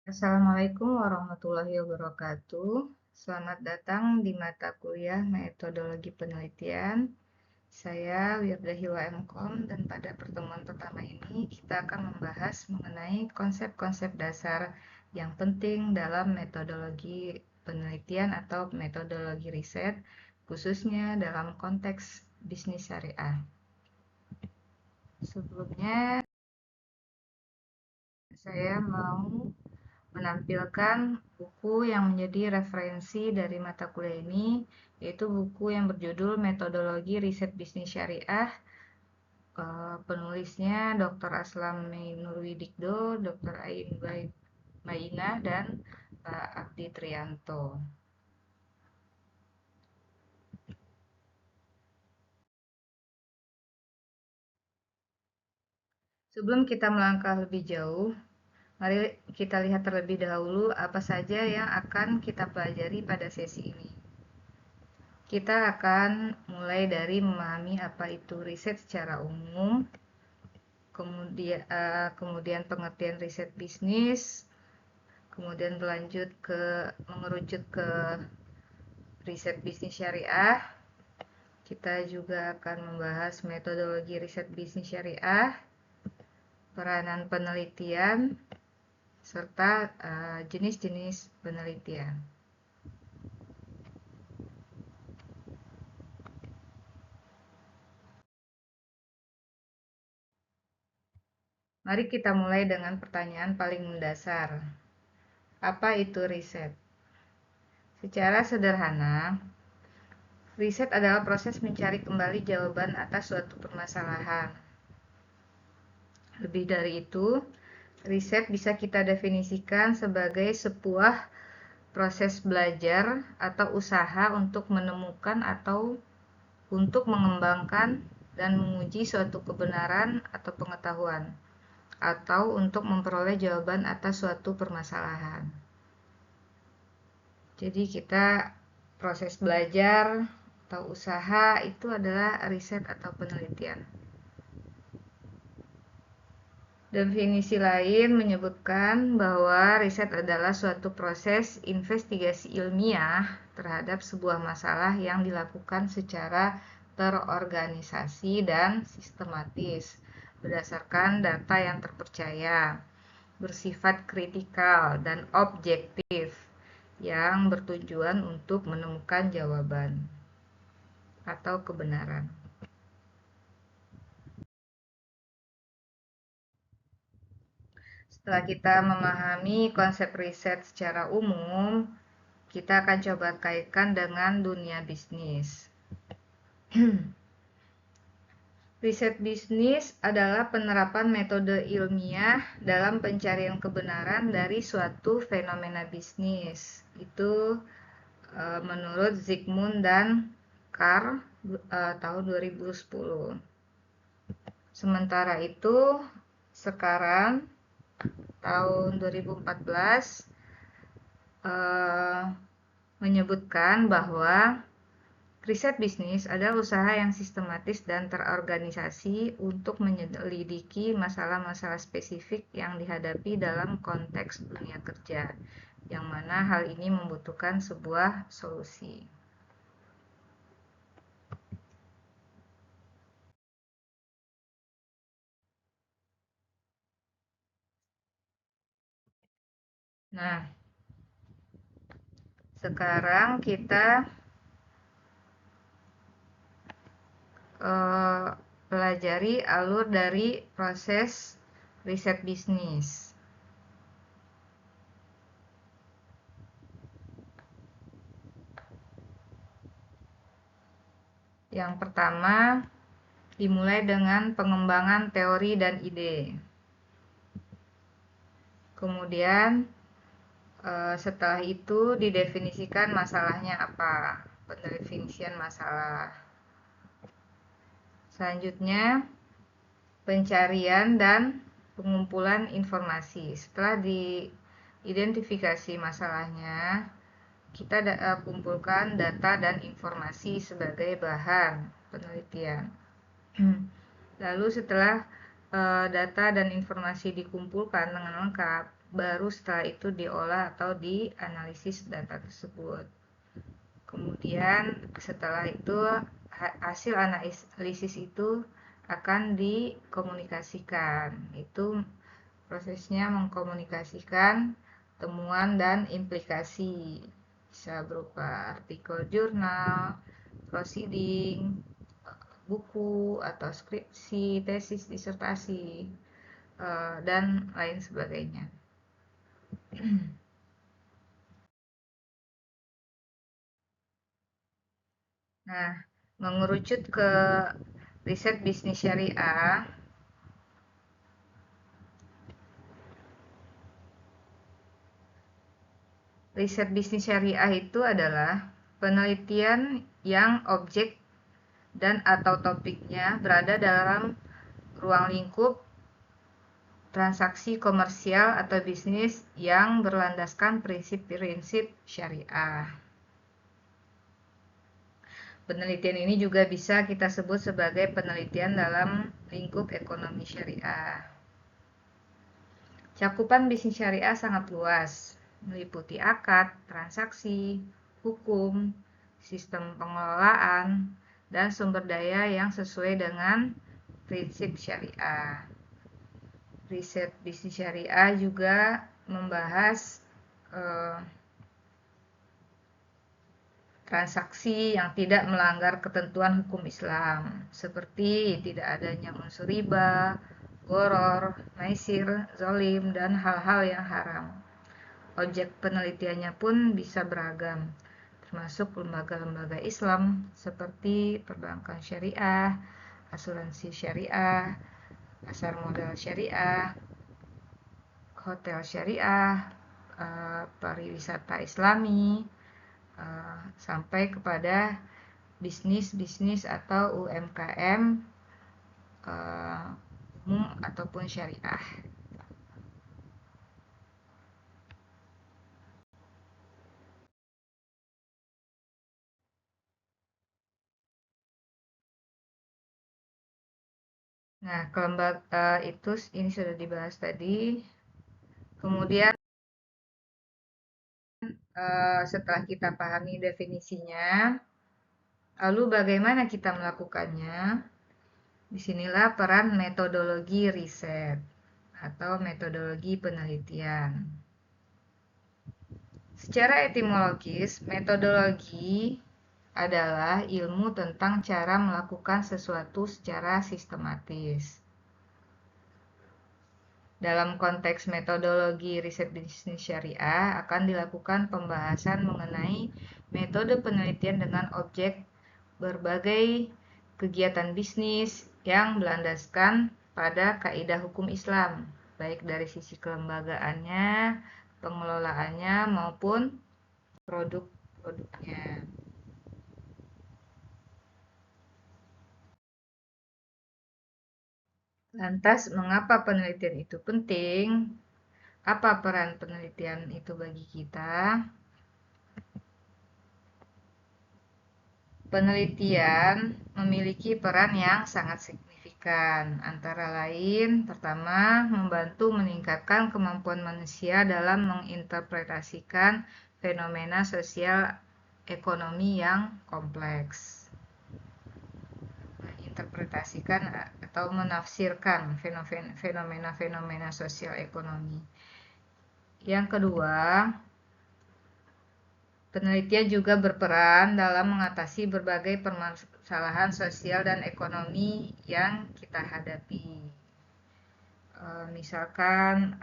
Assalamualaikum warahmatullahi wabarakatuh. Selamat datang di mata kuliah Metodologi Penelitian. Saya Wirda Hiwa MKOM dan pada pertemuan pertama ini kita akan membahas mengenai konsep-konsep dasar yang penting dalam metodologi penelitian atau metodologi riset, khususnya dalam konteks bisnis syariah. Sebelumnya, saya mau menampilkan buku yang menjadi referensi dari mata kuliah ini, yaitu buku yang berjudul Metodologi Riset Bisnis Syariah. Penulisnya Dr. Aslam Nurwidikdo, Dr. Ain Mainah, dan Pak Abdi Trianto. Sebelum kita melangkah lebih jauh, mari kita lihat terlebih dahulu apa saja yang akan kita pelajari pada sesi ini. Kita akan mulai dari memahami apa itu riset secara umum, kemudian pengertian riset bisnis, kemudian mengerucut ke riset bisnis syariah. Kita juga akan membahas metodologi riset bisnis syariah, peranan penelitian, serta jenis-jenis penelitian. Mari kita mulai dengan pertanyaan paling mendasar. Apa itu riset? Secara sederhana, riset adalah proses mencari kembali jawaban atas suatu permasalahan. Lebih dari itu, riset bisa kita definisikan sebagai sebuah proses belajar atau usaha untuk menemukan atau untuk mengembangkan dan menguji suatu kebenaran atau pengetahuan, atau untuk memperoleh jawaban atas suatu permasalahan. Jadi proses belajar atau usaha itu adalah riset atau penelitian. Definisi lain menyebutkan bahwa riset adalah suatu proses investigasi ilmiah terhadap sebuah masalah yang dilakukan secara terorganisasi dan sistematis berdasarkan data yang terpercaya, bersifat kritikal dan objektif yang bertujuan untuk menemukan jawaban atau kebenaran. Setelah kita memahami konsep riset secara umum, kita akan coba kaitkan dengan dunia bisnis. Riset bisnis adalah penerapan metode ilmiah dalam pencarian kebenaran dari suatu fenomena bisnis. Itu menurut Zygmunt dan Carr tahun 2010. Sementara itu, sekarang tahun 2014 menyebutkan bahwa riset bisnis adalah usaha yang sistematis dan terorganisasi untuk menyelidiki masalah-masalah spesifik yang dihadapi dalam konteks dunia kerja, yang mana hal ini membutuhkan sebuah solusi. Nah, sekarang kita pelajari alur dari proses riset bisnis. Yang pertama, dimulai dengan pengembangan teori dan ide. Kemudian, setelah itu didefinisikan masalahnya apa, pendefinisian masalah. Selanjutnya, pencarian dan pengumpulan informasi. Setelah diidentifikasi masalahnya, kita kumpulkan data dan informasi sebagai bahan penelitian. Lalu setelah data dan informasi dikumpulkan dengan lengkap, baru setelah itu diolah atau dianalisis data tersebut. Kemudian setelah itu hasil analisis itu akan dikomunikasikan. Itu prosesnya mengkomunikasikan temuan dan implikasi. Bisa berupa artikel jurnal, proceeding, buku atau skripsi, tesis, disertasi, dan lain sebagainya. Nah, mengerucut ke riset bisnis syariah, riset bisnis syariah itu adalah penelitian yang objek dan atau topiknya berada dalam ruang lingkup transaksi komersial atau bisnis yang berlandaskan prinsip-prinsip syariah. Penelitian ini juga bisa kita sebut sebagai penelitian dalam lingkup ekonomi syariah. Cakupan bisnis syariah sangat luas, meliputi akad, transaksi, hukum, sistem pengelolaan, dan sumber daya yang sesuai dengan prinsip syariah. Riset bisnis syariah juga membahas transaksi yang tidak melanggar ketentuan hukum Islam, seperti tidak adanya unsur riba, gharar, maisir, zalim, dan hal-hal yang haram. Objek penelitiannya pun bisa beragam, termasuk lembaga-lembaga Islam seperti perbankan syariah, asuransi syariah, pasar modal syariah, hotel syariah, pariwisata Islami, sampai kepada bisnis-bisnis atau UMKM umum ataupun syariah. Nah, kelembaga itu ini sudah dibahas tadi. Kemudian setelah kita pahami definisinya, lalu bagaimana kita melakukannya? Disinilah peran metodologi riset atau metodologi penelitian. Secara etimologis, metodologi adalah ilmu tentang cara melakukan sesuatu secara sistematis. Dalam konteks metodologi riset bisnis syariah akan dilakukan pembahasan mengenai metode penelitian dengan objek berbagai kegiatan bisnis yang berlandaskan pada kaidah hukum Islam, baik dari sisi kelembagaannya, pengelolaannya maupun produk-produknya. Lantas, mengapa penelitian itu penting? Apa peran penelitian itu bagi kita? Penelitian memiliki peran yang sangat signifikan, antara lain, pertama, membantu meningkatkan kemampuan manusia dalam menginterpretasikan fenomena sosial ekonomi yang kompleks. Menginterpretasikan atau menafsirkan fenomena-fenomena sosial ekonomi. Yang kedua, penelitian juga berperan dalam mengatasi berbagai permasalahan sosial dan ekonomi yang kita hadapi. Misalkan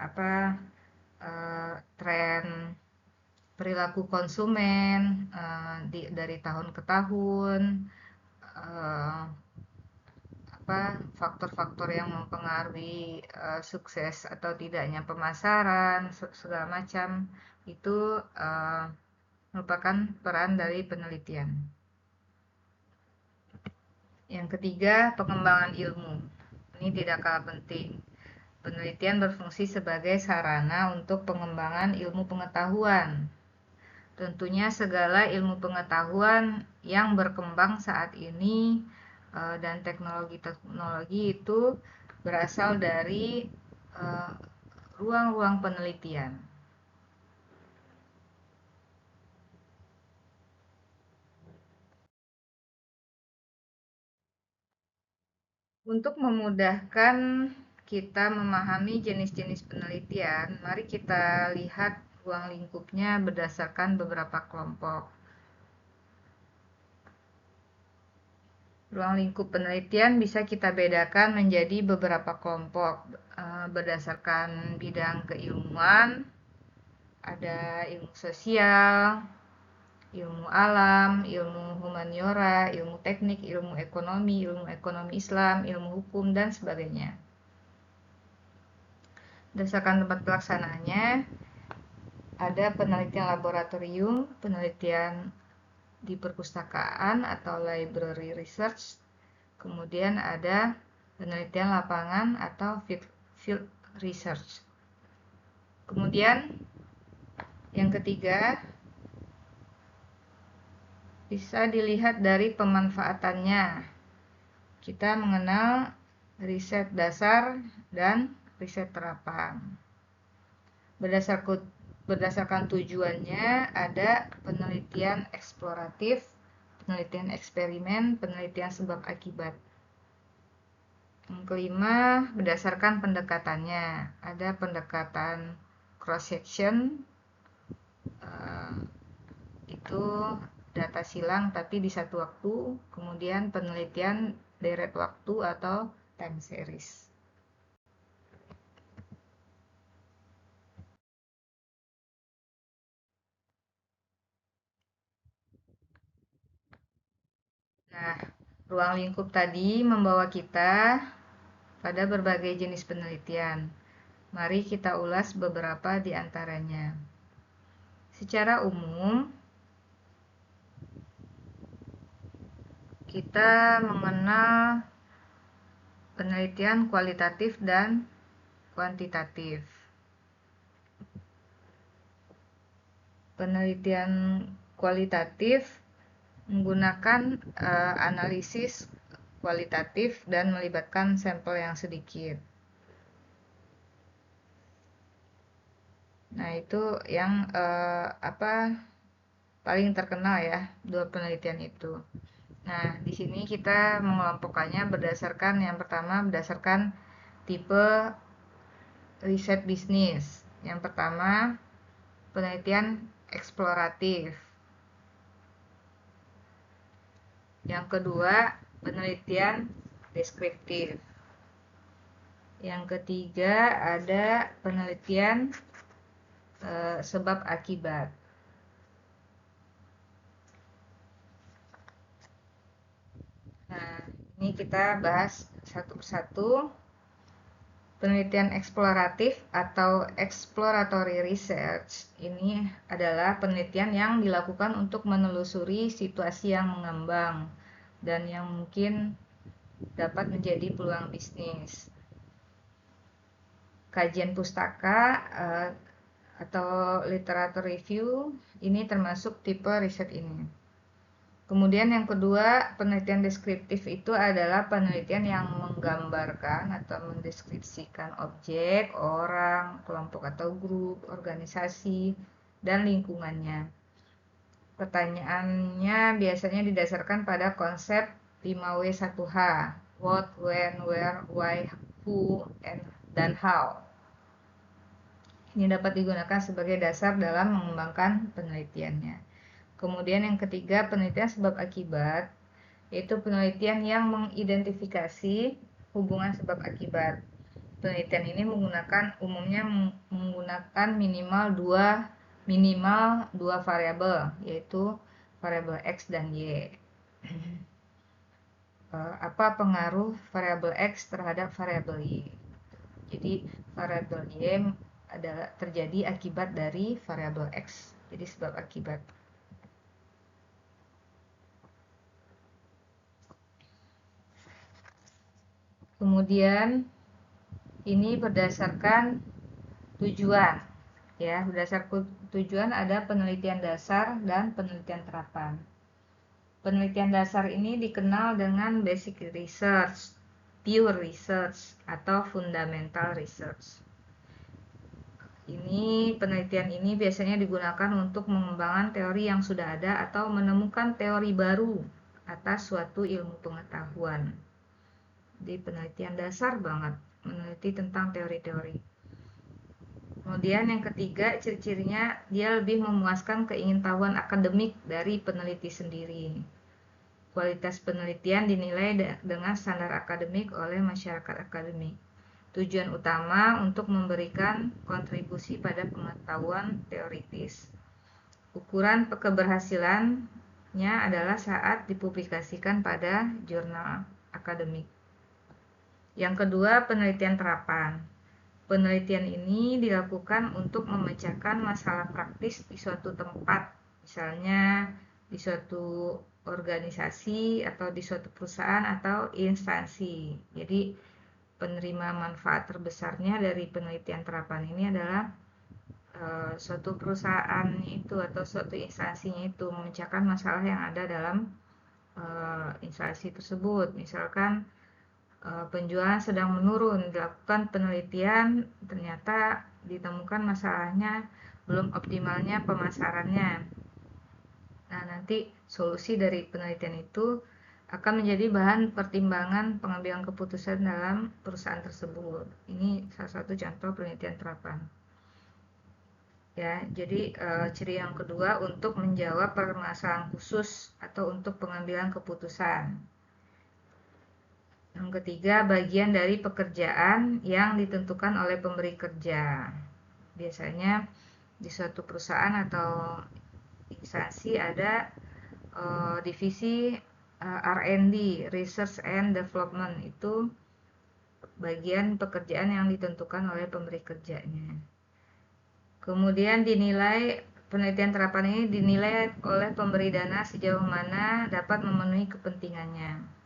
tren perilaku konsumen dari tahun ke tahun, faktor-faktor yang mempengaruhi sukses atau tidaknya pemasaran, segala macam itu merupakan peran dari penelitian. Yang ketiga, pengembangan ilmu. Ini tidak kalah penting. Penelitian berfungsi sebagai sarana untuk pengembangan ilmu pengetahuan. Tentunya segala ilmu pengetahuan yang berkembang saat ini dan teknologi-teknologi itu berasal dari ruang-ruang penelitian. Untuk memudahkan kita memahami jenis-jenis penelitian, mari kita lihat ruang lingkupnya berdasarkan beberapa kelompok. Ruang lingkup penelitian bisa kita bedakan menjadi beberapa kelompok berdasarkan bidang keilmuan, ada ilmu sosial, ilmu alam, ilmu humaniora, ilmu teknik, ilmu ekonomi Islam, ilmu hukum, dan sebagainya. Berdasarkan tempat pelaksanaannya, ada penelitian laboratorium, penelitian di perpustakaan atau library research, kemudian ada penelitian lapangan atau field research. Kemudian yang ketiga, bisa dilihat dari pemanfaatannya. Kita mengenal riset dasar dan riset terapan. Berdasarkan tujuannya, ada penelitian eksploratif, penelitian eksperimen, penelitian sebab akibat. Yang kelima, berdasarkan pendekatannya, ada pendekatan cross section, itu data silang tapi di satu waktu, kemudian penelitian deret waktu atau time series. Nah, ruang lingkup tadi membawa kita pada berbagai jenis penelitian. Mari kita ulas beberapa di antaranya. Secara umum, kita mengenal penelitian kualitatif dan kuantitatif. Penelitian kualitatif menggunakan analisis kualitatif dan melibatkan sampel yang sedikit. Nah, itu yang paling terkenal ya, dua penelitian itu. Nah, di sini kita mengelompokkannya berdasarkan yang pertama berdasarkan tipe riset bisnis. Yang pertama, penelitian eksploratif. Yang kedua, penelitian deskriptif. Yang ketiga, ada penelitian sebab akibat. Nah, ini kita bahas satu persatu. Penelitian eksploratif atau exploratory research ini adalah penelitian yang dilakukan untuk menelusuri situasi yang mengambang dan yang mungkin dapat menjadi peluang bisnis. Kajian pustaka atau literatur review ini termasuk tipe riset ini. Kemudian yang kedua, penelitian deskriptif itu adalah penelitian yang menggambarkan atau mendeskripsikan objek, orang, kelompok atau grup, organisasi, dan lingkungannya. Pertanyaannya biasanya didasarkan pada konsep 5W1H, what, when, where, why, who, dan how. Ini dapat digunakan sebagai dasar dalam mengembangkan penelitiannya. Kemudian yang ketiga, penelitian sebab akibat, yaitu penelitian yang mengidentifikasi hubungan sebab akibat. Penelitian ini umumnya menggunakan minimal dua variabel, yaitu variabel X dan Y. Apa pengaruh variabel X terhadap variabel Y? Jadi variabel Y adalah terjadi akibat dari variabel X. Jadi sebab akibat. Kemudian ini berdasarkan tujuan. Ya, berdasarkan tujuan ada penelitian dasar dan penelitian terapan. Penelitian dasar ini dikenal dengan basic research. pure research atau fundamental research. Penelitian ini biasanya digunakan untuk mengembangkan teori yang sudah ada atau menemukan teori baru atas suatu ilmu pengetahuan. Jadi penelitian dasar banget, meneliti tentang teori-teori. Kemudian yang ketiga, ciri-cirinya dia lebih memuaskan keingintahuan akademik dari peneliti sendiri. Kualitas penelitian dinilai dengan standar akademik oleh masyarakat akademik. Tujuan utama untuk memberikan kontribusi pada pengetahuan teoritis. Ukuran keberhasilannya adalah saat dipublikasikan pada jurnal akademik. Yang kedua, penelitian terapan. Penelitian ini dilakukan untuk memecahkan masalah praktis di suatu tempat, misalnya di suatu organisasi atau di suatu perusahaan atau instansi. Jadi, penerima manfaat terbesarnya dari penelitian terapan ini adalah suatu perusahaan itu atau suatu instansinya itu memecahkan masalah yang ada dalam instansi tersebut. Misalkan penjualan sedang menurun, dilakukan penelitian, ternyata ditemukan masalahnya belum optimalnya pemasarannya. Nah, nanti solusi dari penelitian itu akan menjadi bahan pertimbangan pengambilan keputusan dalam perusahaan tersebut. Ini salah satu contoh penelitian terapan. Ya, jadi ciri yang kedua untuk menjawab permasalahan khusus atau untuk pengambilan keputusan. Yang ketiga, bagian dari pekerjaan yang ditentukan oleh pemberi kerja. Biasanya di suatu perusahaan atau instansi ada divisi R&D, Research and Development, itu bagian pekerjaan yang ditentukan oleh pemberi kerjanya. Kemudian penelitian terapan ini dinilai oleh pemberi dana sejauh mana dapat memenuhi kepentingannya.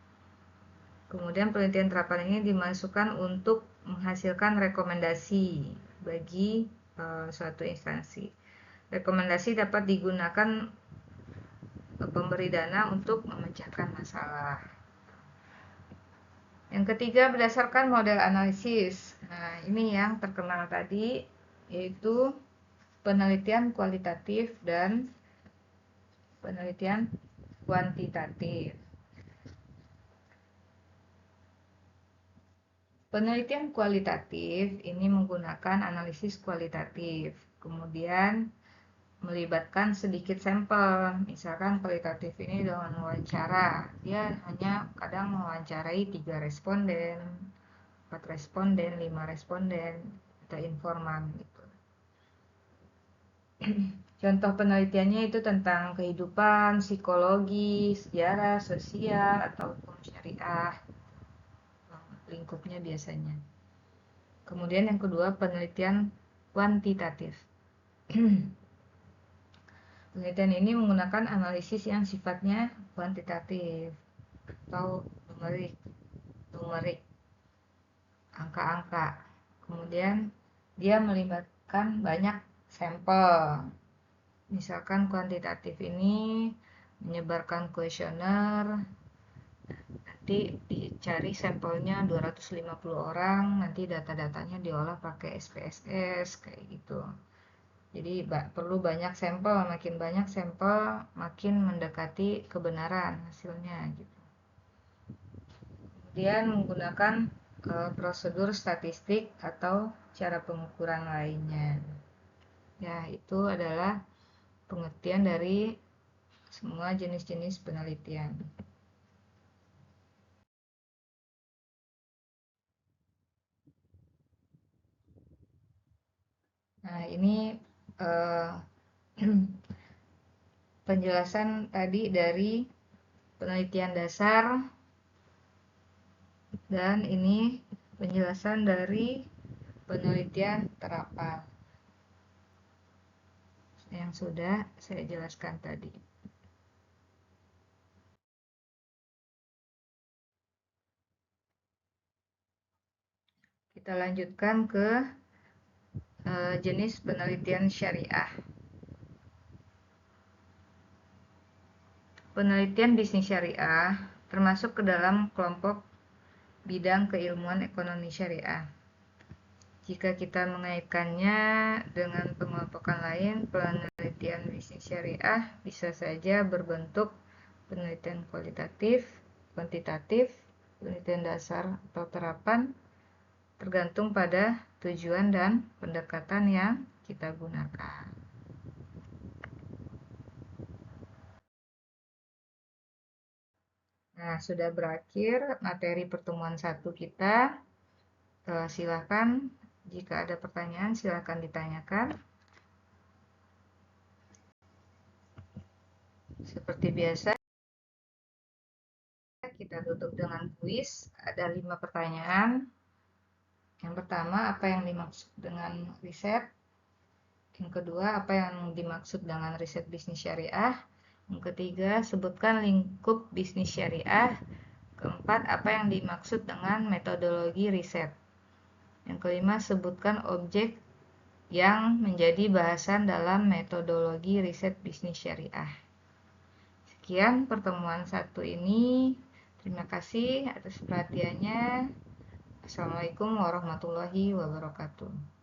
Kemudian penelitian terapan ini dimasukkan untuk menghasilkan rekomendasi bagi suatu instansi. Rekomendasi dapat digunakan pemberi dana untuk memecahkan masalah. Yang ketiga, berdasarkan model analisis. Nah, ini yang terkenal tadi, yaitu penelitian kualitatif dan penelitian kuantitatif. Penelitian kualitatif ini menggunakan analisis kualitatif, kemudian melibatkan sedikit sampel. Misalkan kualitatif ini dengan wawancara, dia hanya kadang mewawancarai 3 responden, 4 responden, 5 responden, atau informan gitu. Contoh penelitiannya itu tentang kehidupan, psikologi, sejarah, sosial, atau hukum syariah. Lingkupnya biasanya. Kemudian yang kedua, penelitian kuantitatif. Penelitian ini menggunakan analisis yang sifatnya kuantitatif atau numerik, angka-angka. Kemudian dia melibatkan banyak sampel. Misalkan kuantitatif ini menyebarkan kuesioner, nanti dicari sampelnya 250 orang, nanti data-datanya diolah pakai SPSS kayak gitu. Jadi perlu banyak sampel, makin banyak sampel makin mendekati kebenaran hasilnya gitu. Kemudian menggunakan prosedur statistik atau cara pengukuran lainnya. Ya, itu adalah pengertian dari semua jenis-jenis penelitian. Nah, ini penjelasan tadi dari penelitian dasar, dan ini penjelasan dari penelitian terapan yang sudah saya jelaskan tadi. Kita lanjutkan ke jenis penelitian syariah. Penelitian bisnis syariah termasuk ke dalam kelompok bidang keilmuan ekonomi syariah. Jika kita mengaitkannya dengan pengelompokan lain, penelitian bisnis syariah bisa saja berbentuk penelitian kualitatif, kuantitatif, penelitian dasar atau terapan, tergantung pada tujuan dan pendekatan yang kita gunakan. Nah, sudah berakhir materi pertemuan 1 kita. Silakan jika ada pertanyaan silakan ditanyakan. Seperti biasa kita tutup dengan kuis. Ada 5 pertanyaan. Yang pertama, apa yang dimaksud dengan riset? Yang kedua, apa yang dimaksud dengan riset bisnis syariah? Yang ketiga, sebutkan lingkup bisnis syariah. Keempat, apa yang dimaksud dengan metodologi riset? Yang kelima, sebutkan objek yang menjadi bahasan dalam metodologi riset bisnis syariah. Sekian pertemuan 1 ini. Terima kasih atas perhatiannya. Assalamualaikum warahmatullahi wabarakatuh.